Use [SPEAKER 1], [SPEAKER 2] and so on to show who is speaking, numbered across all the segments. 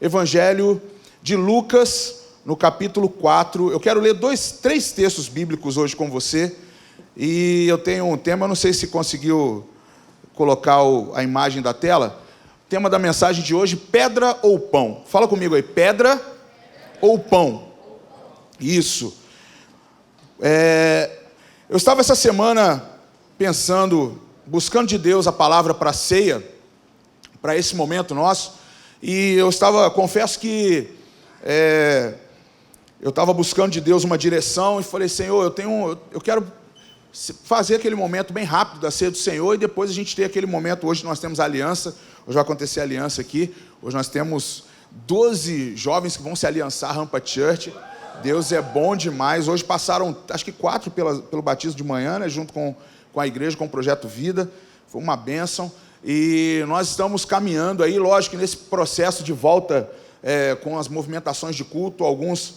[SPEAKER 1] Evangelho de Lucas, no capítulo 4. Eu quero ler três textos bíblicos hoje com você. E eu tenho um tema, não sei se conseguiu colocar a imagem da tela. O tema da mensagem de hoje: pedra ou pão? Fala comigo aí, pedra ou pão? Isso. Eu estava essa semana pensando, buscando de Deus a palavra para a ceia, para esse momento nosso, e confesso que eu estava buscando de Deus uma direção e falei: Senhor, eu quero fazer aquele momento bem rápido da ceia do Senhor, e depois a gente ter aquele momento. Hoje nós temos a aliança, hoje vai acontecer a aliança aqui, hoje nós temos 12 jovens que vão se aliançar à Rampa Church. Deus é bom demais. Hoje passaram, acho que 4 pelo batismo de manhã, né, junto com a igreja, com o Projeto Vida. Foi uma bênção. E nós estamos caminhando aí, lógico, nesse processo de volta com as movimentações de culto. Alguns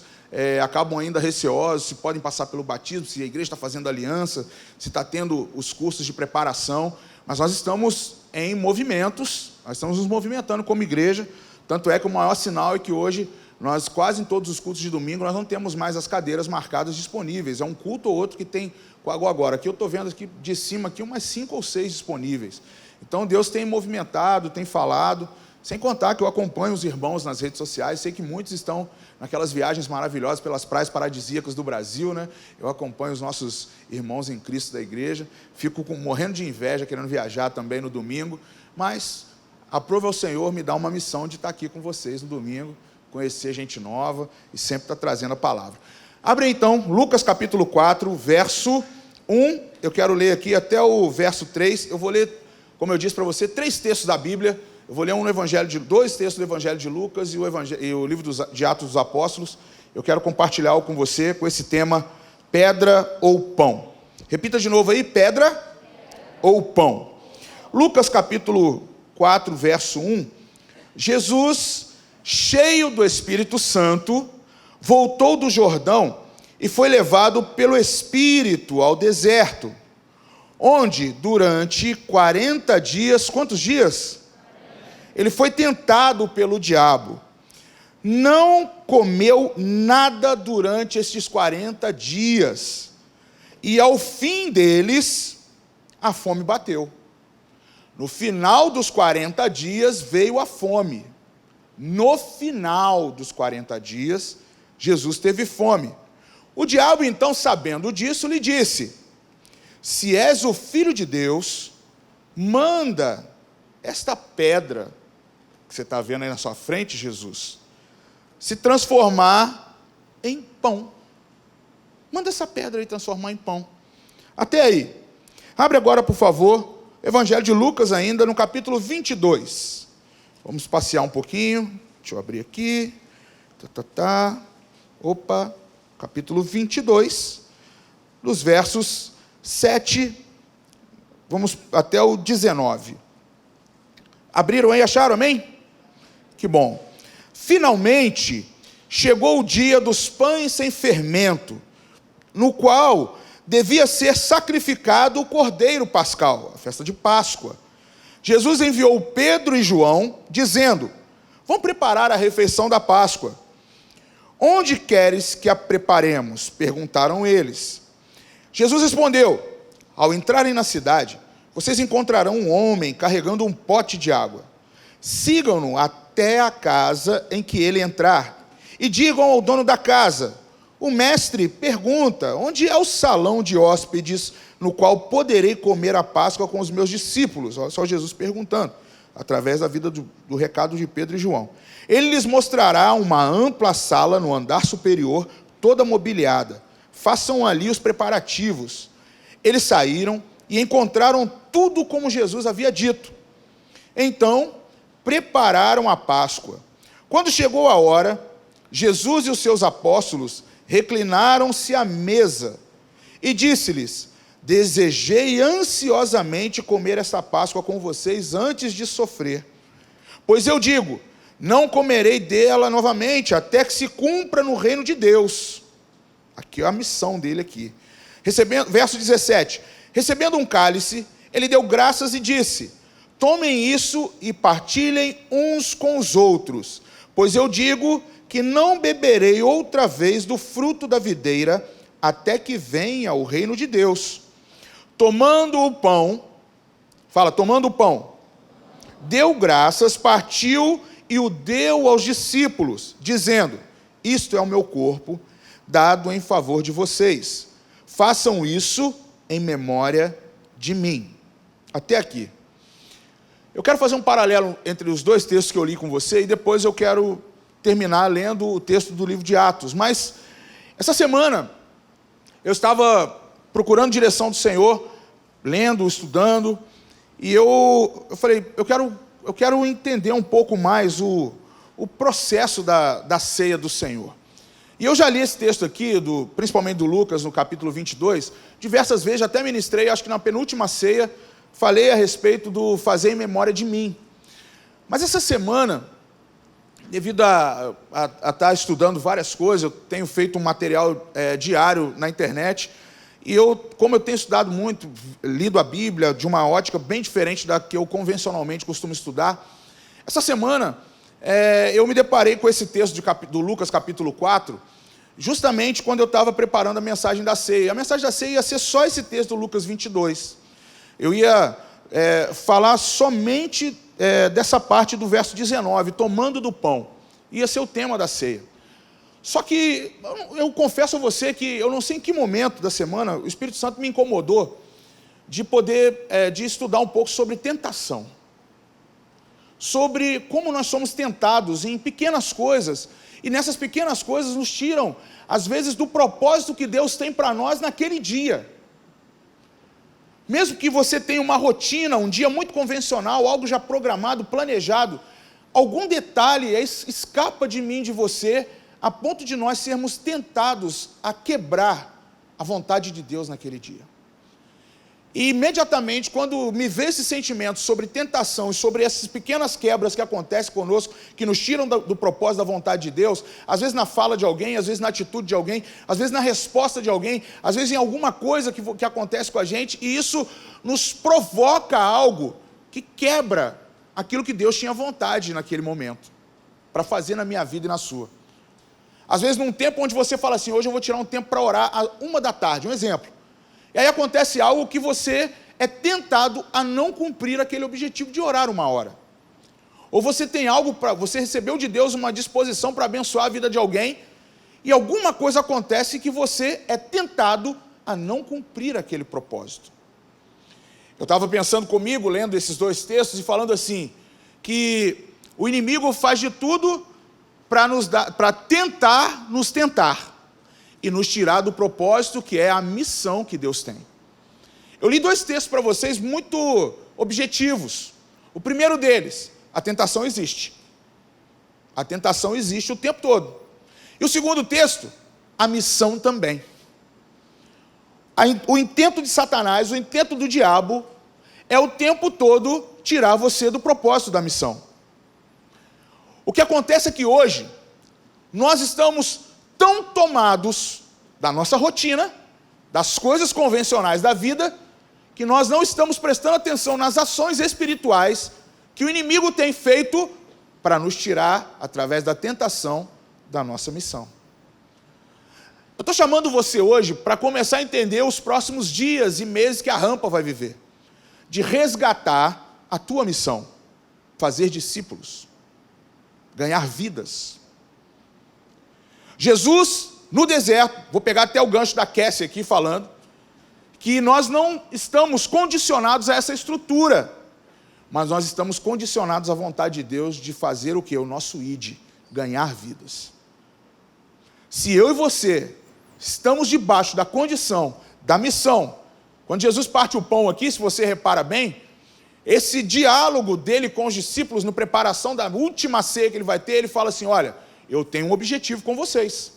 [SPEAKER 1] acabam ainda receosos, se podem passar pelo batismo, se a igreja está fazendo aliança, se está tendo os cursos de preparação. Mas nós estamos em movimentos, nós estamos nos movimentando como igreja. Tanto é que o maior sinal é que hoje, nós quase em todos os cultos de domingo, nós não temos mais as cadeiras marcadas disponíveis. É um culto ou outro que tem agora. Aqui eu estou vendo aqui de cima aqui umas 5 ou 6 disponíveis. Então Deus tem movimentado, tem falado, sem contar que eu acompanho os irmãos nas redes sociais. Sei que muitos estão naquelas viagens maravilhosas pelas praias paradisíacas do Brasil, né? Eu acompanho os nossos irmãos em Cristo da igreja. Fico morrendo de inveja, querendo viajar também no domingo. Mas aprove ao Senhor me dar uma missão de estar aqui com vocês no domingo, conhecer gente nova e sempre estar trazendo a palavra. Abre então, Lucas capítulo 4, verso 1. Eu quero ler aqui até o verso 3. Eu vou ler, como eu disse para você, 3 textos da Bíblia. Eu vou ler 2 textos do Evangelho de Lucas e o livro de Atos dos Apóstolos. Eu quero compartilhar algo com você com esse tema: pedra ou pão. Repita de novo aí: pedra ou pão. Lucas capítulo 4, verso 1. Jesus, cheio do Espírito Santo, voltou do Jordão e foi levado pelo Espírito ao deserto, onde durante 40 dias, quantos dias? Ele foi tentado pelo diabo. Não comeu nada durante estes 40 dias. E ao fim deles, a fome bateu. No final dos 40 dias veio a fome. No final dos 40 dias, Jesus teve fome. O diabo, então, sabendo disso, lhe disse: se és o Filho de Deus, manda esta pedra que você está vendo aí na sua frente, Jesus, se transformar em pão. Manda essa pedra aí transformar em pão. Até aí. Abre agora, por favor, Evangelho de Lucas ainda, no capítulo 22. Vamos passear um pouquinho. Deixa eu abrir aqui. Opa. Capítulo 22, dos versos 7, vamos até o 19. Abriram aí, acharam, amém? Que bom. Finalmente, chegou o dia dos pães sem fermento, no qual devia ser sacrificado o cordeiro pascal, a festa de Páscoa. Jesus enviou Pedro e João, dizendo: vão preparar a refeição da Páscoa. Onde queres que a preparemos? Perguntaram eles. Jesus respondeu: ao entrarem na cidade, vocês encontrarão um homem carregando um pote de água. Sigam-no até a casa em que ele entrar e digam ao dono da casa: o mestre pergunta, onde é o salão de hóspedes no qual poderei comer a Páscoa com os meus discípulos? Olha só Jesus perguntando, através da vida do recado de Pedro e João. Ele lhes mostrará uma ampla sala no andar superior, toda mobiliada. Façam ali os preparativos. Eles saíram e encontraram tudo como Jesus havia dito. Então, prepararam a Páscoa. Quando chegou a hora, Jesus e os seus apóstolos reclinaram-se à mesa e disse-lhes: desejei ansiosamente comer esta Páscoa com vocês antes de sofrer. Pois eu digo, não comerei dela novamente, até que se cumpra no reino de Deus. Aqui é a missão dele aqui. Verso 17. Recebendo um cálice, ele deu graças e disse: tomem isso e partilhem uns com os outros, Pois eu digo que não beberei outra vez do fruto da videira, até que venha o reino de Deus. Tomando o pão, tomando o pão, deu graças, partiu e o deu aos discípulos, dizendo: isto é o meu corpo, dado em favor de vocês. Façam isso em memória de mim. Até aqui. Eu quero fazer um paralelo entre os dois textos que eu li com você, e depois eu quero terminar lendo o texto do livro de Atos. Mas, essa semana, eu estava procurando direção do Senhor, lendo, estudando, e eu falei, eu quero entender um pouco mais o processo da ceia do Senhor. E eu já li esse texto aqui, principalmente do Lucas, no capítulo 22, diversas vezes, já até ministrei, acho que na penúltima ceia, falei a respeito do fazer em memória de mim. Mas essa semana, devido a estar estudando várias coisas, eu tenho feito um material diário na internet, e como eu tenho estudado muito, lido a Bíblia de uma ótica bem diferente da que eu convencionalmente costumo estudar, essa semana eu me deparei com esse texto do Lucas capítulo 4, justamente quando eu estava preparando a mensagem da ceia. A mensagem da ceia ia ser só esse texto do Lucas 22. Eu ia falar somente dessa parte do verso 19, tomando do pão. Ia ser o tema da ceia. Só que eu confesso a você que eu não sei em que momento da semana o Espírito Santo me incomodou de poder de estudar um pouco sobre tentação. Sobre como nós somos tentados em pequenas coisas, e nessas pequenas coisas nos tiram, às vezes, do propósito que Deus tem para nós naquele dia. Mesmo que você tenha uma rotina, um dia muito convencional, algo já programado, planejado, algum detalhe escapa de mim, de você, a ponto de nós sermos tentados a quebrar a vontade de Deus naquele dia. E imediatamente, quando me vê esse sentimento sobre tentação e sobre essas pequenas quebras que acontecem conosco, que nos tiram do propósito da vontade de Deus, às vezes na fala de alguém, às vezes na atitude de alguém, às vezes na resposta de alguém, às vezes em alguma coisa que acontece com a gente, e isso nos provoca algo que quebra aquilo que Deus tinha vontade naquele momento, para fazer na minha vida e na sua. Às vezes num tempo onde você fala assim, hoje eu vou tirar um tempo para orar às 1h, um exemplo. E aí acontece algo que você é tentado a não cumprir aquele objetivo de orar 1 hora. Ou você tem algo você recebeu de Deus uma disposição para abençoar a vida de alguém, e alguma coisa acontece que você é tentado a não cumprir aquele propósito. Eu estava pensando comigo, lendo esses dois textos, e falando assim, que o inimigo faz de tudo para tentar nos tentar, e nos tirar do propósito que é a missão que Deus tem. Eu li 2 textos para vocês muito objetivos. O primeiro deles, a tentação existe. A tentação existe o tempo todo. E o segundo texto, a missão também. O intento de Satanás, o intento do diabo, é o tempo todo tirar você do propósito da missão. O que acontece é que hoje, nós estamos tão tomados da nossa rotina, das coisas convencionais da vida, que nós não estamos prestando atenção nas ações espirituais que o inimigo tem feito para nos tirar, através da tentação, da nossa missão. Eu estou chamando você hoje para começar a entender os próximos dias e meses que a Rampa vai viver, de resgatar a tua missão, fazer discípulos, ganhar vidas. Jesus, no deserto, vou pegar até o gancho da Cassie aqui falando, que nós não estamos condicionados a essa estrutura, mas nós estamos condicionados à vontade de Deus de fazer o que? O nosso ID, ganhar vidas. Se eu e você estamos debaixo da condição, da missão, quando Jesus parte o pão aqui, se você repara bem, esse diálogo dele com os discípulos, na preparação da última ceia que ele vai ter, ele fala assim, olha, eu tenho um objetivo com vocês.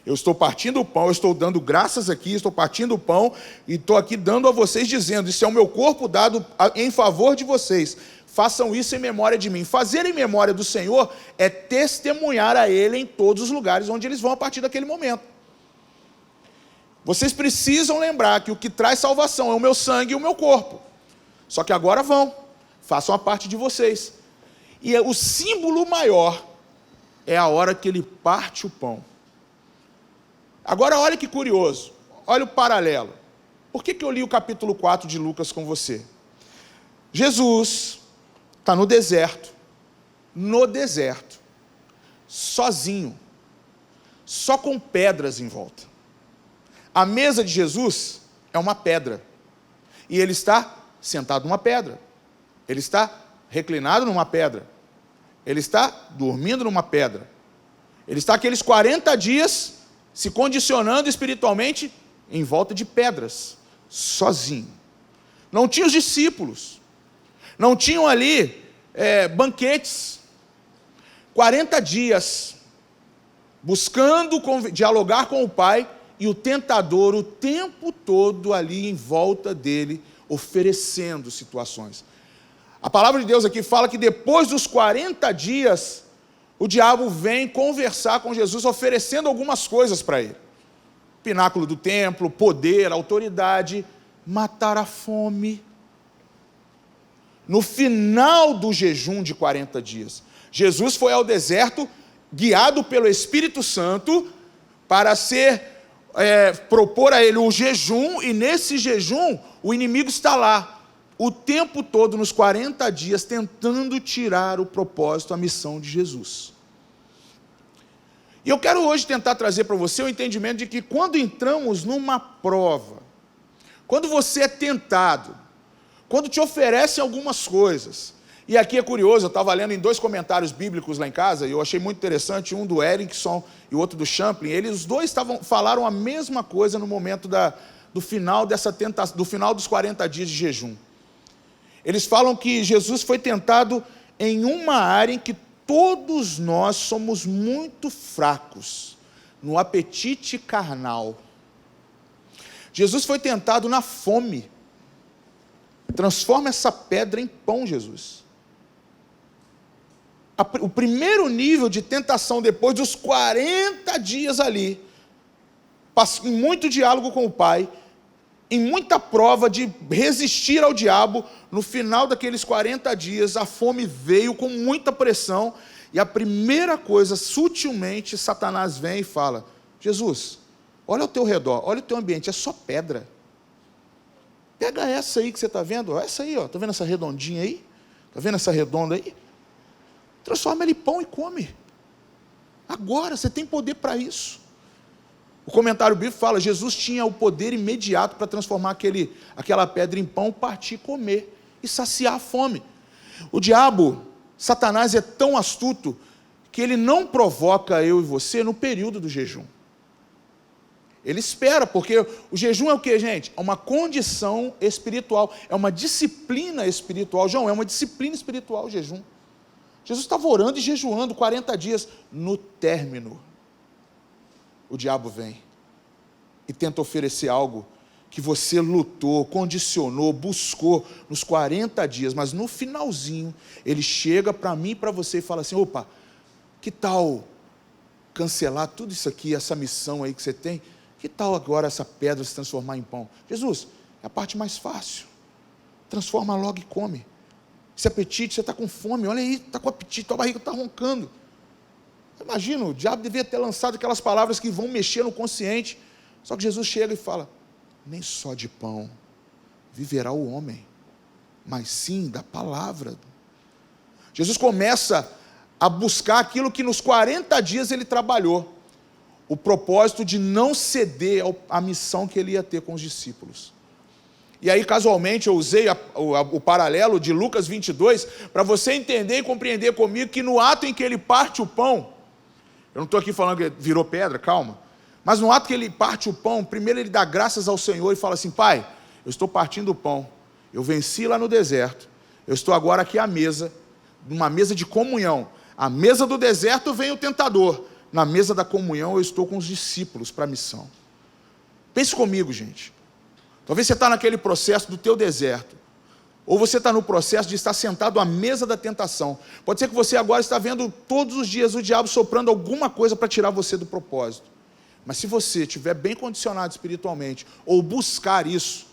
[SPEAKER 1] Eu estou partindo o pão, eu estou dando graças aqui, estou partindo o pão, e estou aqui dando a vocês, dizendo, isso é o meu corpo dado em favor de vocês. Façam isso em memória de mim. Fazer em memória do Senhor é testemunhar a Ele em todos os lugares onde eles vão a partir daquele momento. Vocês precisam lembrar que o que traz salvação é o meu sangue e o meu corpo. Só que agora façam a parte de vocês. E o símbolo maior é a hora que ele parte o pão. Agora olha que curioso, olha o paralelo. Por que eu li o capítulo 4 de Lucas com você? Jesus está no deserto, sozinho, só com pedras em volta. A mesa de Jesus é uma pedra, e ele está sentado numa pedra, ele está reclinado numa pedra, ele está dormindo numa pedra, ele está aqueles 40 dias se condicionando espiritualmente em volta de pedras, sozinho. Não tinha os discípulos, não tinham ali banquetes, 40 dias buscando dialogar com o Pai, e o tentador o tempo todo ali em volta dele, oferecendo situações. A palavra de Deus aqui fala que depois dos 40 dias, o diabo vem conversar com Jesus, oferecendo algumas coisas para ele. Pináculo do templo, poder, autoridade, matar a fome. No final do jejum de 40 dias, Jesus foi ao deserto, guiado pelo Espírito Santo, para propor a ele o jejum, e nesse jejum, o inimigo está lá, o tempo todo, nos 40 dias, tentando tirar o propósito, a missão de Jesus. E eu quero hoje tentar trazer para você o entendimento de que quando entramos numa prova, quando você é tentado, quando te oferecem algumas coisas, e aqui é curioso, eu estava lendo em 2 comentários bíblicos lá em casa, e eu achei muito interessante, um do Erickson e o outro do Champlin, os dois falaram a mesma coisa no momento do final dessa tentação, do final dos 40 dias de jejum. Eles falam que Jesus foi tentado em uma área em que todos nós somos muito fracos, no apetite carnal. Jesus foi tentado na fome. Transforma essa pedra em pão, Jesus. O primeiro nível de tentação, depois dos 40 dias ali, em muito diálogo com o Pai, em muita prova de resistir ao diabo, no final daqueles 40 dias, a fome veio com muita pressão, e a primeira coisa, sutilmente, Satanás vem e fala: Jesus, olha ao teu redor, olha o teu ambiente, é só pedra. Pega essa aí que você está vendo, essa aí, está vendo essa redondinha aí? Está vendo essa redonda aí? Transforma ele em pão e come. Agora, você tem poder para isso. O comentário bíblico fala, Jesus tinha o poder imediato para transformar aquela pedra em pão, partir, comer e saciar a fome. O diabo, Satanás, é tão astuto que ele não provoca eu e você no período do jejum. Ele espera, porque o jejum é o que, gente? É uma condição espiritual, é uma disciplina espiritual. João, é uma disciplina espiritual o jejum. Jesus estava orando e jejuando 40 dias. No término, o diabo vem e tenta oferecer algo que você lutou, condicionou, buscou nos 40 dias, mas no finalzinho, ele chega para mim e para você e fala assim: opa, que tal cancelar tudo isso aqui, essa missão aí que você tem? Que tal agora essa pedra se transformar em pão? Jesus, é a parte mais fácil. Transforma logo e come. Esse apetite, você está com fome, olha aí, está com apetite, tua barriga está roncando. Imagina, o diabo devia ter lançado aquelas palavras que vão mexer no consciente. Só que Jesus chega e fala: nem só de pão viverá o homem, mas sim da palavra. Jesus começa a buscar aquilo que nos 40 dias ele trabalhou. O propósito de não ceder à missão que ele ia ter com os discípulos. E aí, casualmente, eu usei o paralelo de Lucas 22, para você entender e compreender comigo que no ato em que ele parte o pão, eu não estou aqui falando que virou pedra, calma, mas no ato que ele parte o pão, primeiro ele dá graças ao Senhor e fala assim: Pai, eu estou partindo o pão, eu venci lá no deserto, eu estou agora aqui à mesa, numa mesa de comunhão. A mesa do deserto vem o tentador, na mesa da comunhão eu estou com os discípulos para a missão. Pense comigo, gente. Talvez você está naquele processo do teu deserto, ou você está no processo de estar sentado à mesa da tentação. Pode ser que você agora está vendo todos os dias o diabo soprando alguma coisa para tirar você do propósito. Mas se você estiver bem condicionado espiritualmente, ou buscar isso,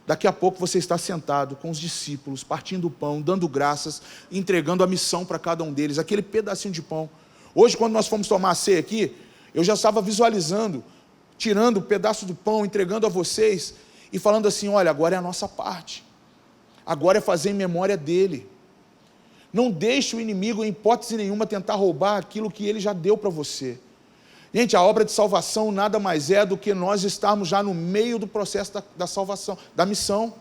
[SPEAKER 1] daqui a pouco você está sentado com os discípulos, partindo o pão, dando graças, entregando a missão para cada um deles, aquele pedacinho de pão. Hoje, quando nós fomos tomar a ceia aqui, eu já estava visualizando, tirando um pedaço do pão, entregando a vocês, e falando assim, olha, agora é a nossa parte. Agora é fazer em memória dele. Não deixe o inimigo, em hipótese nenhuma, tentar roubar aquilo que ele já deu para você. Gente, a obra de salvação nada mais é do que nós estarmos já no meio do processo da salvação, da missão.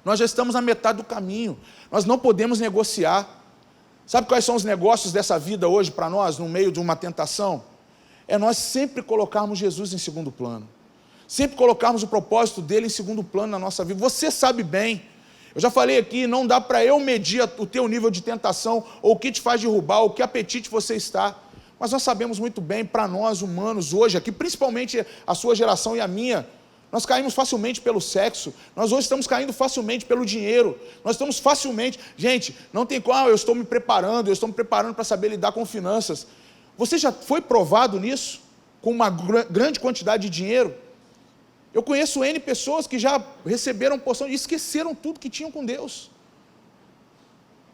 [SPEAKER 1] Nós já estamos na metade do caminho. Nós não podemos negociar. Sabe quais são os negócios dessa vida hoje para nós, no meio de uma tentação? É nós sempre colocarmos Jesus em segundo plano. Sempre colocarmos o propósito dele em segundo plano na nossa vida. Você sabe bem. Eu já falei aqui, não dá para eu medir o teu nível de tentação, ou o que te faz derrubar, ou que apetite você está. Mas nós sabemos muito bem, para nós humanos hoje, aqui, principalmente a sua geração e a minha, nós caímos facilmente pelo sexo, nós hoje estamos caindo facilmente pelo dinheiro, nós estamos facilmente... Gente, não tem como, eu estou me preparando para saber lidar com finanças. Você já foi provado nisso? Com uma grande quantidade de dinheiro? Eu conheço N pessoas que já receberam porção e esqueceram tudo que tinham com Deus.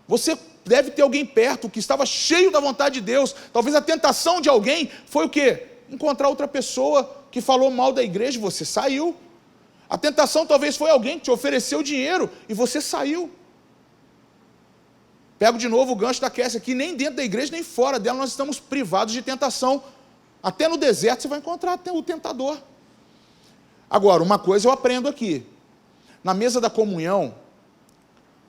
[SPEAKER 1] Você deve ter alguém perto que estava cheio da vontade de Deus. Talvez a tentação de alguém foi o quê? Encontrar outra pessoa que falou mal da igreja e você saiu. A tentação talvez foi alguém que te ofereceu dinheiro e você saiu. Pego de novo o gancho da Kessia aqui, nem dentro da igreja, nem fora dela nós estamos privados de tentação. Até no deserto você vai encontrar até o tentador. Agora, uma coisa eu aprendo aqui. Na mesa da comunhão,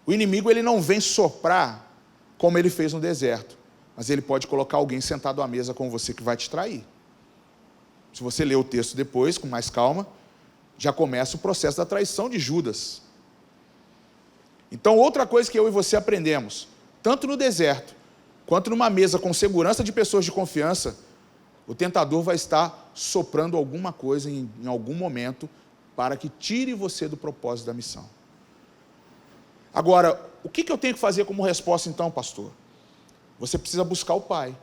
[SPEAKER 1] o inimigo ele não vem soprar como ele fez no deserto, mas ele pode colocar alguém sentado à mesa com você que vai te trair. Se você ler o texto depois, com mais calma, já começa o processo da traição de Judas. Então, outra coisa que eu e você aprendemos, tanto no deserto, quanto numa mesa com segurança de pessoas de confiança, o tentador vai estar soprando alguma coisa em algum momento para que tire você do propósito da missão. Agora, o que eu tenho que fazer como resposta então, pastor? Você precisa buscar o Pai.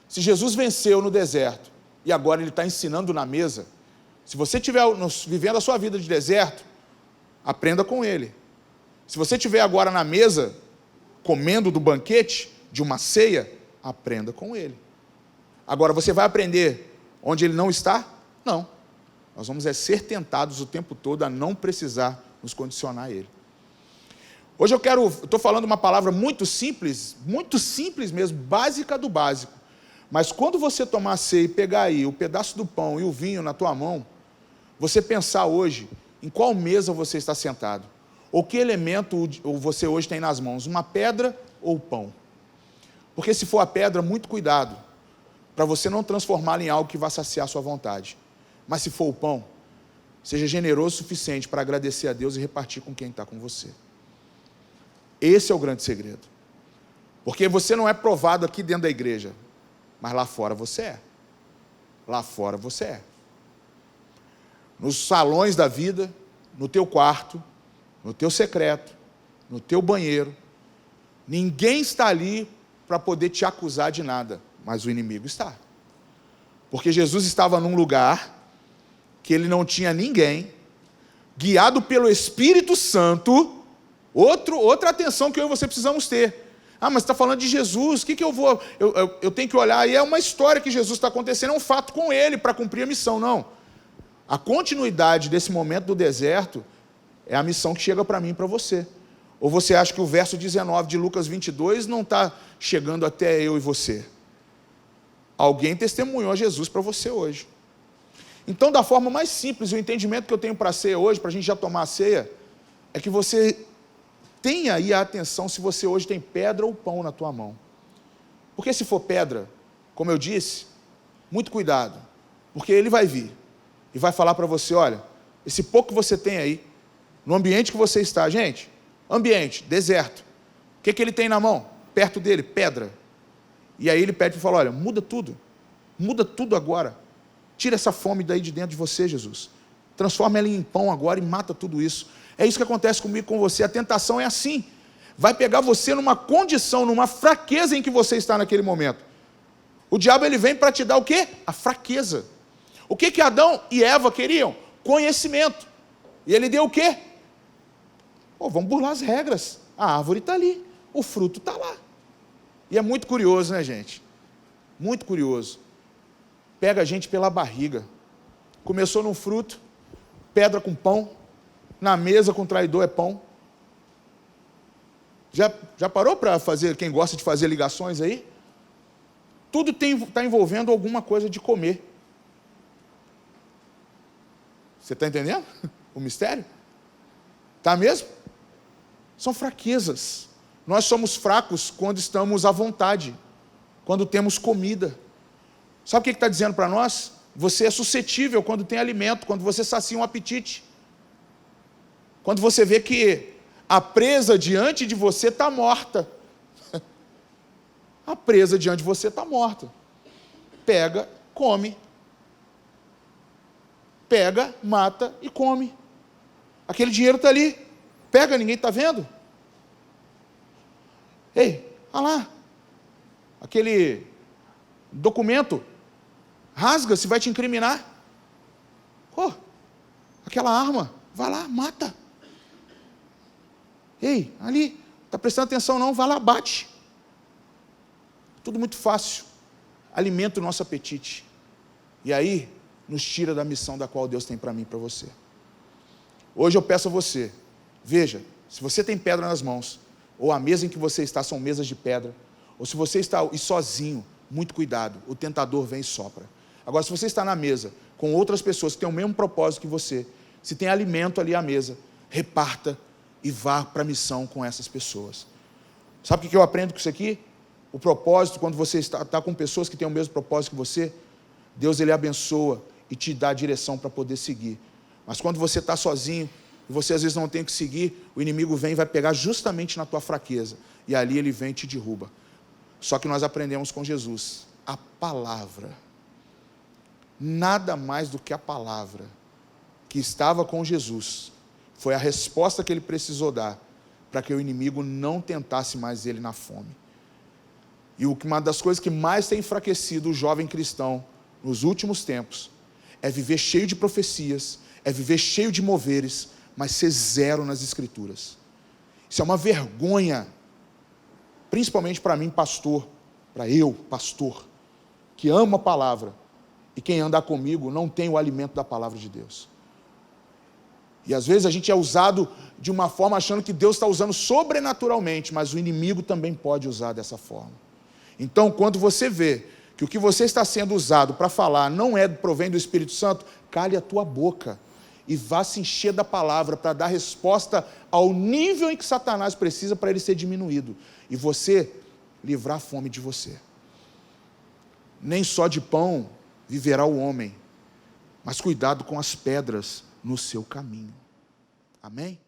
[SPEAKER 1] Se Jesus venceu no deserto e agora Ele está ensinando na mesa, se você estiver vivendo a sua vida de deserto, aprenda com Ele. Se você estiver agora na mesa, comendo do banquete, de uma ceia, aprenda com Ele. Agora, você vai aprender onde Ele não está? Não. Nós vamos ser tentados o tempo todo a não precisar nos condicionar a Ele. Hoje eu estou falando uma palavra muito simples mesmo, básica do básico. Mas quando você tomar a ceia e pegar aí o pedaço do pão e o vinho na tua mão, você pensar hoje em qual mesa você está sentado. Ou que elemento você hoje tem nas mãos, uma pedra ou o pão. Porque se for a pedra, muito cuidado, para você não transformá-la em algo que vá saciar a sua vontade. Mas se for o pão, seja generoso o suficiente para agradecer a Deus e repartir com quem está com você. Esse é o grande segredo. Porque você não é provado aqui dentro da igreja, mas lá fora você é. Lá fora você é. Nos salões da vida, no teu quarto, no teu secreto, no teu banheiro, ninguém está ali para poder te acusar de nada, mas o inimigo está. Porque Jesus estava num lugar que ele não tinha ninguém, guiado pelo Espírito Santo. Outra atenção que eu e você precisamos ter. Ah, mas está falando de Jesus, o que eu vou... Eu tenho que olhar, e é uma história que Jesus está acontecendo, é um fato com ele, para cumprir a missão, não. A continuidade desse momento do deserto é a missão que chega para mim e para você. Ou você acha que o verso 19 de Lucas 22 não está chegando até eu e você? Alguém testemunhou Jesus para você hoje. Então, da forma mais simples, o entendimento que eu tenho para a ceia hoje, para a gente já tomar a ceia, é que você tenha aí a atenção se você hoje tem pedra ou pão na tua mão. Porque se for pedra, como eu disse, muito cuidado, porque ele vai vir e vai falar para você, olha, esse pouco que você tem aí, no ambiente que você está, gente, ambiente, deserto, o que ele tem na mão? Perto dele, pedra. E aí ele pede e fala, olha, muda tudo agora, tira essa fome daí de dentro de você, Jesus, transforma ela em pão agora e mata tudo isso. É isso que acontece comigo e com você. A tentação é assim. Vai pegar você numa condição, numa fraqueza em que você está naquele momento. O diabo ele vem para te dar o quê? A fraqueza. O que Adão e Eva queriam? Conhecimento. E ele deu o quê? Vamos burlar as regras. A árvore está ali. O fruto está lá. E é muito curioso, né, gente? muito curioso. Pega a gente pela barriga. Começou num fruto, pedra com pão, na mesa com traidor é pão. Já parou para fazer, quem gosta de fazer ligações aí? Tudo está envolvendo alguma coisa de comer. Você está entendendo o mistério? Está mesmo? São fraquezas. Nós somos fracos quando estamos à vontade, quando temos comida. Sabe o que está dizendo para nós? Você é suscetível quando tem alimento, quando você sacia um apetite. Quando você vê que a presa diante de você está morta. A presa diante de você está morta. Pega, come. Pega, mata e come. Aquele dinheiro está ali. Pega, ninguém está vendo. Ei, olha lá. Aquele documento. Rasga, se vai te incriminar. Oh, aquela arma. Vai lá, mata. Ei, ali. Está prestando atenção não? Vai lá, bate. Tudo muito fácil. Alimenta o nosso apetite. E aí, nos tira da missão da qual Deus tem para mim e para você. Hoje eu peço a você, veja, se você tem pedra nas mãos, ou a mesa em que você está são mesas de pedra, ou se você está sozinho, muito cuidado, o tentador vem e sopra. Agora, se você está na mesa com outras pessoas que têm o mesmo propósito que você, se tem alimento ali à mesa, reparta e vá para a missão com essas pessoas. Sabe o que eu aprendo com isso aqui? O propósito, quando você está com pessoas que têm o mesmo propósito que você, Deus ele abençoa e te dá a direção para poder seguir. Mas quando você está sozinho, e você às vezes não tem o que seguir, o inimigo vem e vai pegar justamente na tua fraqueza. E ali ele vem e te derruba. Só que nós aprendemos com Jesus, a palavra. Nada mais do que a palavra que estava com Jesus. Foi a resposta que ele precisou dar para que o inimigo não tentasse mais ele na fome. E uma das coisas que mais tem enfraquecido o jovem cristão nos últimos tempos é viver cheio de profecias, é viver cheio de moveres, mas ser zero nas Escrituras. Isso é uma vergonha, principalmente para mim, pastor, para eu, pastor, que amo a palavra, e quem andar comigo não tem o alimento da palavra de Deus. E às vezes a gente é usado de uma forma achando que Deus está usando sobrenaturalmente, mas o inimigo também pode usar dessa forma. Então, quando você vê que o que você está sendo usado para falar não provém do Espírito Santo, cale a tua boca e vá se encher da palavra para dar resposta ao nível em que Satanás precisa para ele ser diminuído. E você livrar a fome de você. Nem só de pão viverá o homem, mas cuidado com as pedras no seu caminho. Amém?